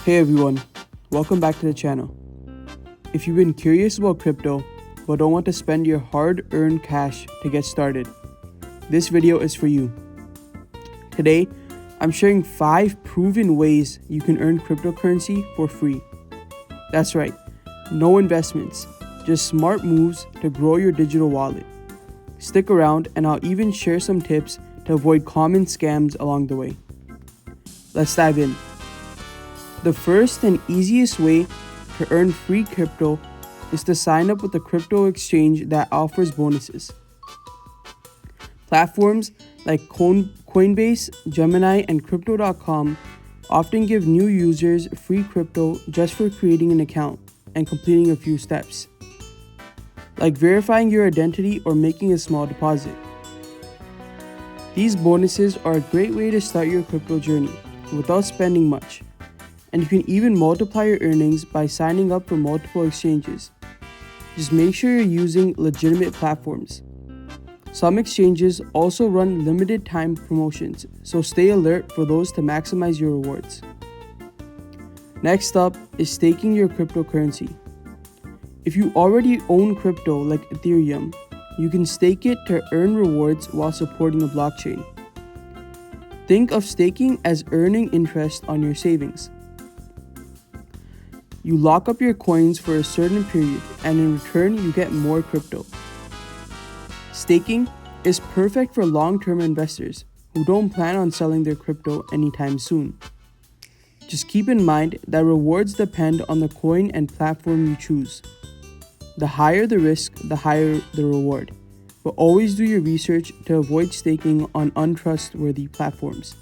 Hey everyone, welcome back to the channel. If you've been curious about crypto but don't want to spend your hard-earned cash to get started, this video is for you. Today, I'm sharing 5 proven ways you can earn cryptocurrency for free. That's right, no investments, just smart moves to grow your digital wallet. Stick around and I'll even share some tips to avoid common scams along the way. Let's dive in. The first and easiest way to earn free crypto is to sign up with a crypto exchange that offers bonuses. Platforms like Coinbase, Gemini, and Crypto.com often give new users free crypto just for creating an account and completing a few steps, like verifying your identity or making a small deposit. These bonuses are a great way to start your crypto journey without spending much. And you can even multiply your earnings by signing up for multiple exchanges. Just make sure you're using legitimate platforms. Some exchanges also run limited time promotions, so stay alert for those to maximize your rewards. Next up is staking your cryptocurrency. If you already own crypto like ethereum, you can stake it to earn rewards while supporting a blockchain. Think of staking as earning interest on your savings. You lock up your coins for a certain period, and in return, you get more crypto. Staking is perfect for long-term investors who don't plan on selling their crypto anytime soon. Just keep in mind that rewards depend on the coin and platform you choose. The higher the risk, the higher the reward. But always do your research to avoid staking on untrustworthy platforms.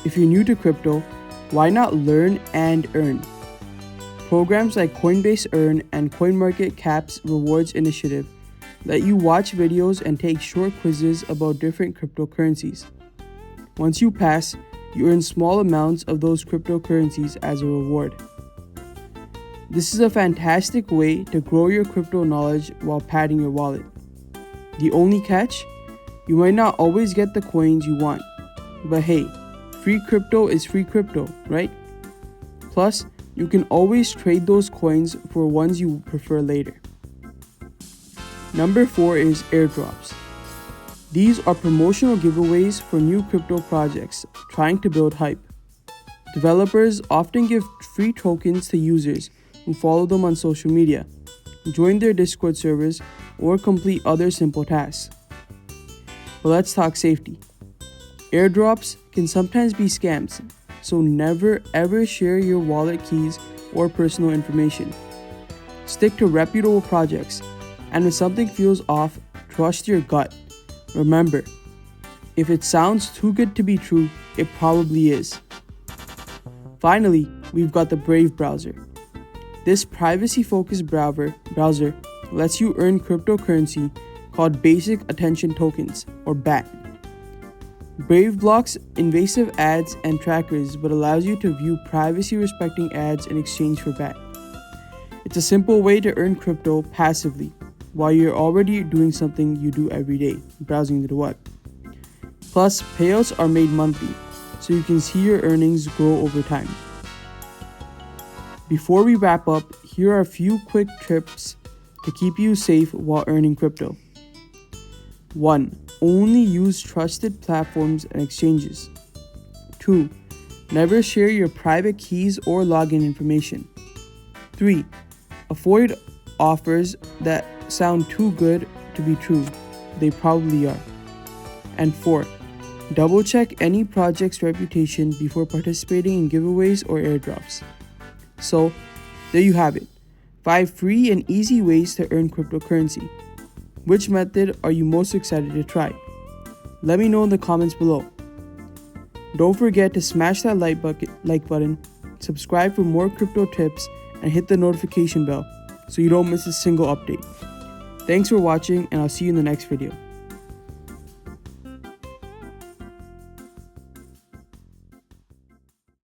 If you're new to crypto, why not learn and earn? Programs like Coinbase Earn and CoinMarketCap's rewards initiative let you watch videos and take short quizzes about different cryptocurrencies. Once you pass, you earn small amounts of those cryptocurrencies as a reward. This is a fantastic way to grow your crypto knowledge while padding your wallet. The only catch? You might not always get the coins you want. But hey, free crypto is free crypto, right? Plus, you can always trade those coins for ones you prefer later. Number 4 is airdrops. These are promotional giveaways for new crypto projects trying to build hype. Developers often give free tokens to users who follow them on social media, join their Discord servers, or complete other simple tasks. But let's talk safety. Airdrops can sometimes be scams, so never ever share your wallet keys or personal information. Stick to reputable projects, and when something feels off, trust your gut. Remember, if it sounds too good to be true, it probably is. Finally, we've got the Brave browser. This privacy-focused browser lets you earn cryptocurrency called Basic Attention Tokens, or BAT. Brave blocks invasive ads and trackers but allows you to view privacy-respecting ads in exchange for BAT. It's a simple way to earn crypto passively while you're already doing something you do every day, browsing the web. Plus, payouts are made monthly, so you can see your earnings grow over time. Before we wrap up, here are a few quick tips to keep you safe while earning crypto. 1. Only use trusted platforms and exchanges. 2. Never share your private keys or login information. 3. Avoid offers that sound too good to be true. They probably are. And 4. Double check any project's reputation before participating in giveaways or airdrops. So, there you have it. 5 free and easy ways to earn cryptocurrency. Which method are you most excited to try? Let me know in the comments below. Don't forget to smash that like button, subscribe for more crypto tips, and hit the notification bell so you don't miss a single update. Thanks for watching, and I'll see you in the next video.